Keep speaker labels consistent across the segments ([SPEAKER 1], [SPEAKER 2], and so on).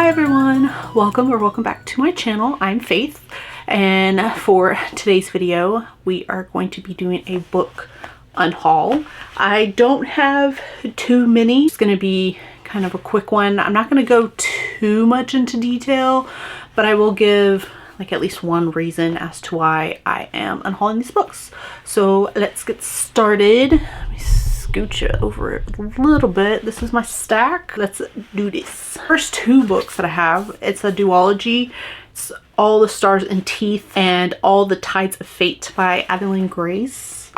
[SPEAKER 1] Hi everyone, welcome back to my channel. I'm Faith, and for today's video we are going to be doing a book unhaul. I don't have too many. It's going to be kind of a quick one. I'm not going to go too much into detail, but I will give like at least one reason as to why I am unhauling these books. So let's get started. Let me scooch it over it a little bit. This is my stack. Let's do this. First two books that I have, it's a duology. It's All the Stars and Teeth and All the Tides of Fate by Adeline Grace.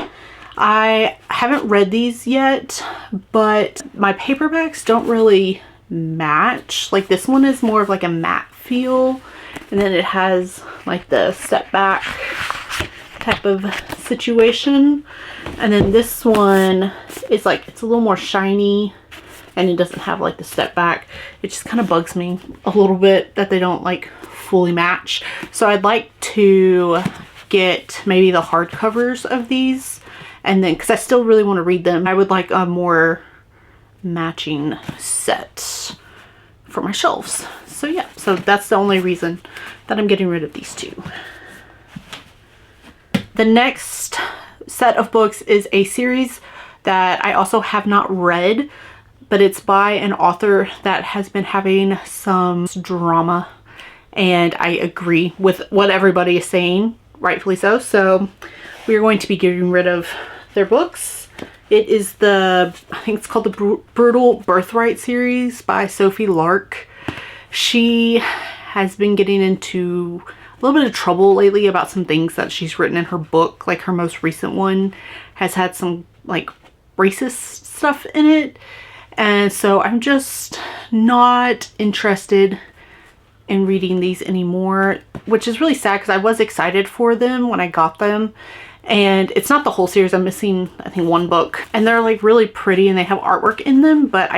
[SPEAKER 1] I haven't read these yet, but my paperbacks don't really match. Like this one is more of like a matte feel, and then it has like the step back type of situation, and then this one is like it's a little more shiny and it doesn't have like the step back. It just kind of bugs me a little bit that they don't like fully match. So I'd like to get maybe the hardcovers of these, and then because I still really want to read them, I would like a more matching set for my shelves. So yeah, so that's the only reason that I'm getting rid of these two. The next set of books is a series that I also have not read, but it's by an author that has been having some drama, and I agree with what everybody is saying, rightfully so. So we are going to be getting rid of their books. It is I think it's called the Brutal Birthright series by Sophie Lark. She has been getting into a little bit of trouble lately about some things that she's written in her book. Like her most recent one has had some like racist stuff in it, and so I'm just not interested in reading these anymore, which is really sad because I was excited for them when I got them. And it's not the whole series. I'm missing I think one book, and they're like really pretty and they have artwork in them, but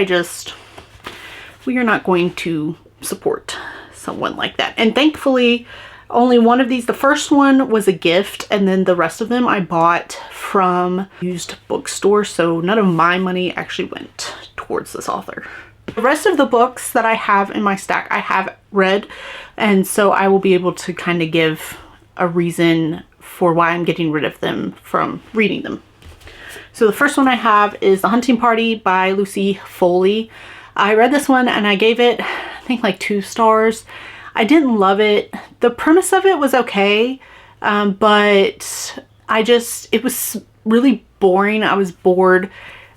[SPEAKER 1] we are not going to support someone like that. And thankfully only one of these, the first one was a gift, and then the rest of them I bought from used bookstore, so none of my money actually went towards this author. The rest of the books that I have in my stack I have read, and so I will be able to kind of give a reason for why I'm getting rid of them from reading them. So the first one I have is The Hunting Party by Lucy Foley. I read this one and I gave it I think like 2 stars. I didn't love it. The premise of it was okay, but it was really boring. I was bored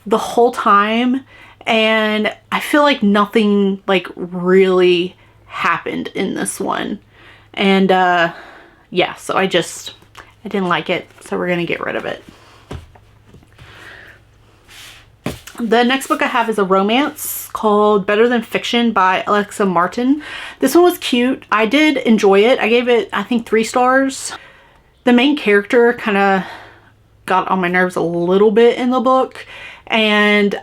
[SPEAKER 1] the whole time, and I feel like nothing like really happened in this one. And yeah, so I didn't like it, so we're gonna get rid of it. The next book I have is a romance called Better Than Fiction by Alexa Martin. This one was cute. I did enjoy it. I gave it I think 3 stars. The main character kind of got on my nerves a little bit in the book, and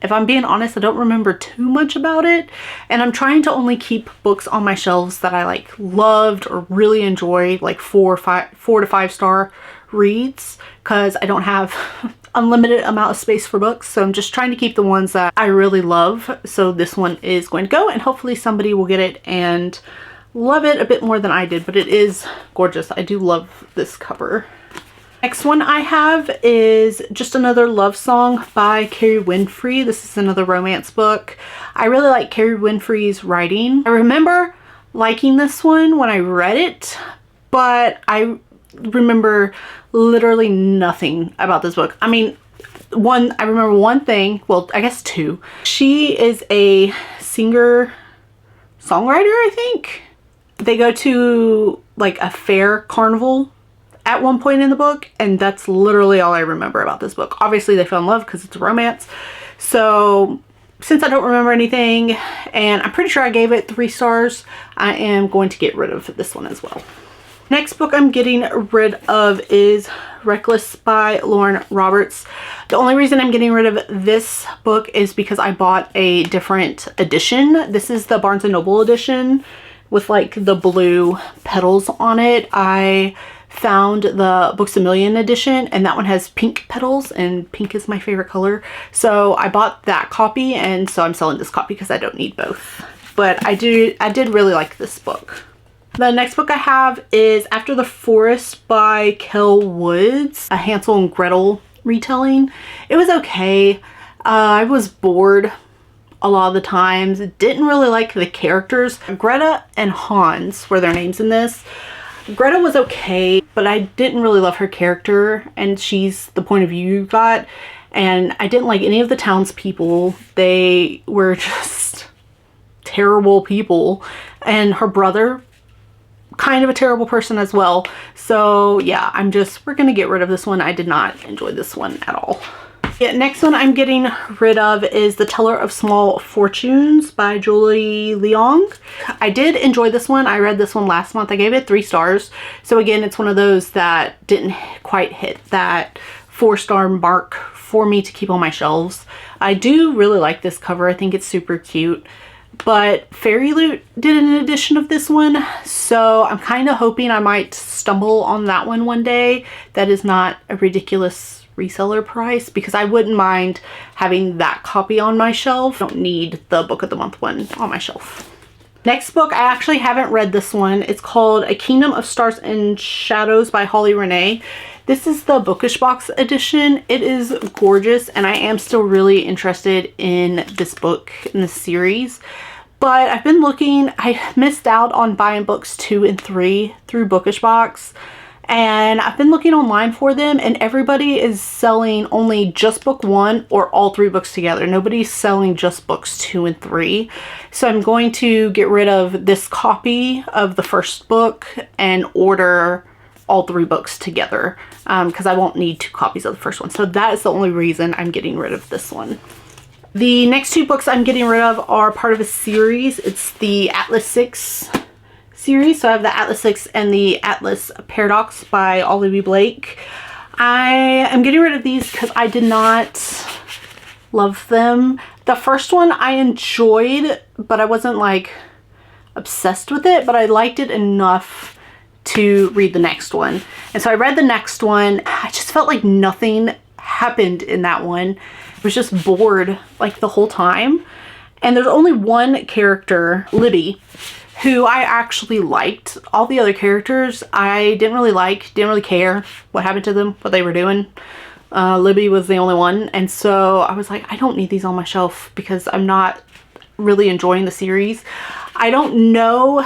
[SPEAKER 1] if I'm being honest, I don't remember too much about it, and I'm trying to only keep books on my shelves that I like loved or really enjoyed, like 4 to 5 star reads, because I don't have unlimited amount of space for books. So I'm just trying to keep the ones that I really love. So this one is going to go, and hopefully somebody will get it and love it a bit more than I did, but it is gorgeous. I do love this cover. Next one I have is just another love song by Carrie Winfrey. This is another romance book. I really like Carrie Winfrey's writing. I remember liking this one when I read it, but I remember literally nothing about this book. I mean, I remember one thing, well, I guess 2. She is a singer-songwriter, I think. They go to like a fair carnival at one point in the book, and that's literally all I remember about this book. Obviously they fell in love because it's a romance. So since I don't remember anything, and I'm pretty sure I gave it 3 stars, I am going to get rid of this one as well. Next book I'm getting rid of is Reckless by Lauren Roberts. The only reason I'm getting rid of this book is because I bought a different edition. This is the Barnes & Noble edition with like the blue petals on it. I found the Books A Million edition, and that one has pink petals, and pink is my favorite color. So I bought that copy, and so I'm selling this copy because I don't need both. but I did really like this book. The next book I have is After the Forest by Kel Woods, a Hansel and Gretel retelling. It was okay. I was bored a lot of the times. Didn't really like the characters. Greta and Hans were their names in this. Greta was okay, but I didn't really love her character, and she's the point of view you got. And I didn't like any of the townspeople. They were just terrible people. And her brother, kind of a terrible person as well. So yeah, we're gonna get rid of this one. I did not enjoy this one at all. Yeah, next one I'm getting rid of is The Teller of Small Fortunes by Julie Leong. I did enjoy this one. I read this one last month. I gave it 3 stars. So again, it's one of those that didn't quite hit that 4-star mark for me to keep on my shelves. I do really like this cover. I think it's super cute. But Fairy Loot did an edition of this one, so I'm kind of hoping I might stumble on that one day. That is not a ridiculous reseller price, because I wouldn't mind having that copy on my shelf. I don't need the Book of the Month one on my shelf. Next book, I actually haven't read this one. It's called A Kingdom of Stars and Shadows by Holly Renee. This is the Bookish Box edition. It is gorgeous, and I am still really interested in this book, in this series. But I've been looking, I missed out on buying books 2 and 3 through Bookish Box. And I've been looking online for them, and everybody is selling only just book 1 or all 3 books together. Nobody's selling just books 2 and 3. So I'm going to get rid of this copy of the first book and order all 3 books together, because I won't need 2 copies of the first one. So that is the only reason I'm getting rid of this one. The next 2 books I'm getting rid of are part of a series. It's the Atlas 6 series. So I have the Atlas 6 and the Atlas Paradox by Olivia Blake. I am getting rid of these because I did not love them. The first one I enjoyed, but I wasn't like obsessed with it, but I liked it enough to read the next one. And so I read the next one. I just felt like nothing happened in that one. I was just bored like the whole time. And there's only one character, Libby, who I actually liked. All the other characters I didn't really care what happened to them, what they were doing. Libby was the only one. And so I was like, I don't need these on my shelf because I'm not really enjoying the series. I don't know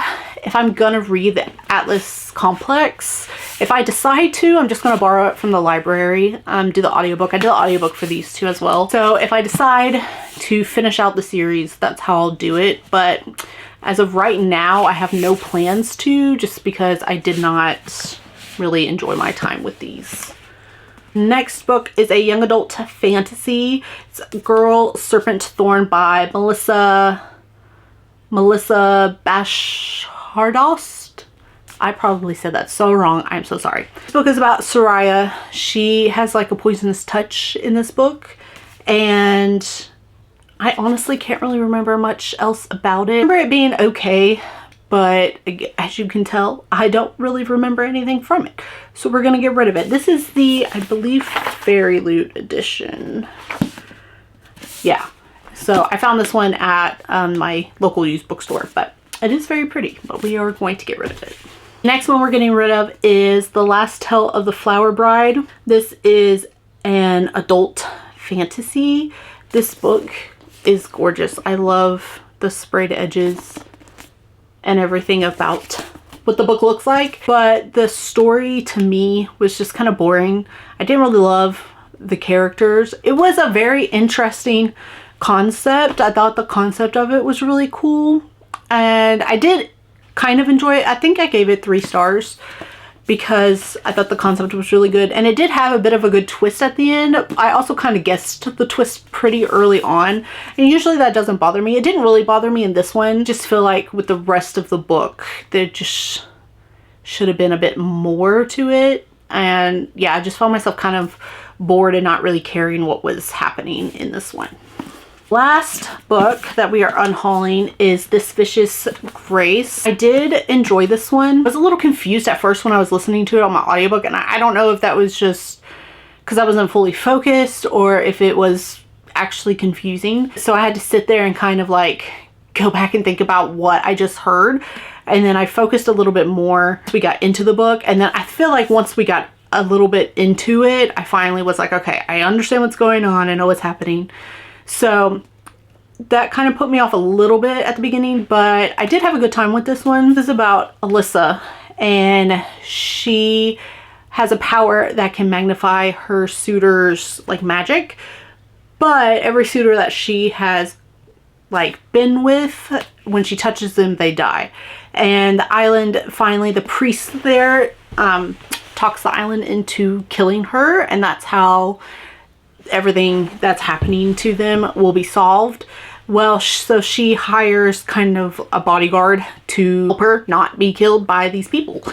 [SPEAKER 1] if I'm gonna read the Atlas Complex. If I decide to, I'm just gonna borrow it from the library, do the audiobook. I did the audiobook for these 2 as well. So if I decide to finish out the series, that's how I'll do it. But as of right now, I have no plans to, just because I did not really enjoy my time with these. Next book is a young adult fantasy. It's Girl Serpent Thorn by Melissa Bashardost. I probably said that so wrong. I'm so sorry. This book is about Soraya. She has like a poisonous touch in this book, and I honestly can't really remember much else about it. I remember it being okay, but as you can tell, I don't really remember anything from it. So we're gonna get rid of it. This is the, I believe, Fairy Loot edition. Yeah. So I found this one at my local used bookstore, but it is very pretty, but we are going to get rid of it. Next one we're getting rid of is The Last Tale of the Flower Bride. This is an adult fantasy. This book is gorgeous. I love the sprayed edges and everything about what the book looks like, but the story to me was just kind of boring. I didn't really love the characters. It was a very interesting concept. I thought the concept of it was really cool, and I did kind of enjoy it. I think I gave it 3 stars because I thought the concept was really good, and it did have a bit of a good twist at the end. I also kind of guessed the twist pretty early on, and usually that doesn't bother me. It didn't really bother me in this one. Just feel like with the rest of the book, there just should have been a bit more to it. And yeah, I just found myself kind of bored and not really caring what was happening in this one. Last book that we are unhauling is This Vicious Grace. I did enjoy this one. I was a little confused at first when I was listening to it on my audiobook, and I don't know if that was just because I wasn't fully focused or if it was actually confusing. So I had to sit there and kind of like go back and think about what I just heard. And then I focused a little bit more. We got into the book, and then I feel like once we got a little bit into it, I finally was like, okay, I understand what's going on. I know what's happening. So that kind of put me off a little bit at the beginning, but I did have a good time with this one. This is about Alyssa, and she has a power that can magnify her suitors like magic, but every suitor that she has like been with, when she touches them, they die. And the island, finally the priest there talks the island into killing her, and that's how everything that's happening to them will be solved. Well, so she hires kind of a bodyguard to help her not be killed by these people,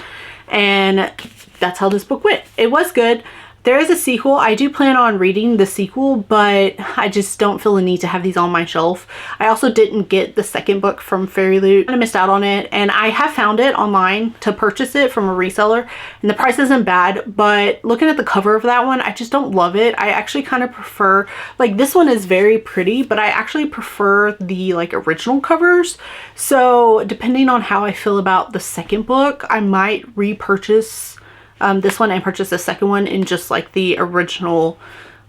[SPEAKER 1] and that's how this book went. It was good. There is a sequel. I do plan on reading the sequel, but I just don't feel the need to have these on my shelf. I also didn't get the second book from Fairy Loot. I missed out on it, and I have found it online to purchase it from a reseller, and the price isn't bad, but looking at the cover of that one, I just don't love it. I actually kind of prefer, like, this one is very pretty, but I actually prefer the like original covers. So depending on how I feel about the second book, I might repurchase this one and purchase the second one in just like the original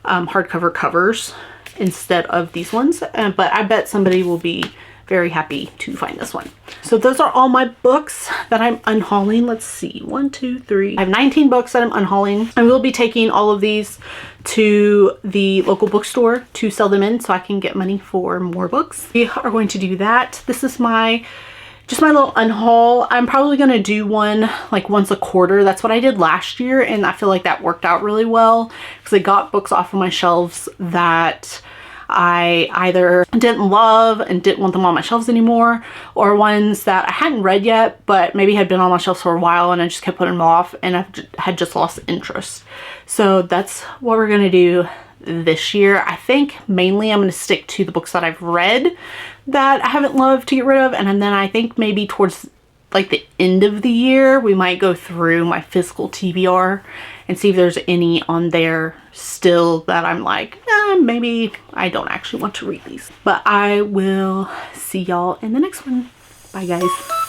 [SPEAKER 1] hardcover covers instead of these ones. But I bet somebody will be very happy to find this one. So those are all my books that I'm unhauling. Let's see, 1, 2, 3. I have 19 books that I'm unhauling. I will be taking all of these to the local bookstore to sell them in so I can get money for more books. We are going to do that. This is just my little unhaul. I'm probably going to do one like once a quarter. That's what I did last year, and I feel like that worked out really well because I got books off of my shelves that I either didn't love and didn't want them on my shelves anymore, or ones that I hadn't read yet but maybe had been on my shelves for a while and I just kept putting them off and I had just lost interest. So that's what we're going to do this year. I think mainly I'm going to stick to the books that I've read that I haven't loved to get rid of, and then I think maybe towards like the end of the year we might go through my physical TBR and see if there's any on there still that I'm like, maybe I don't actually want to read these. But I will see y'all in the next one. Bye guys.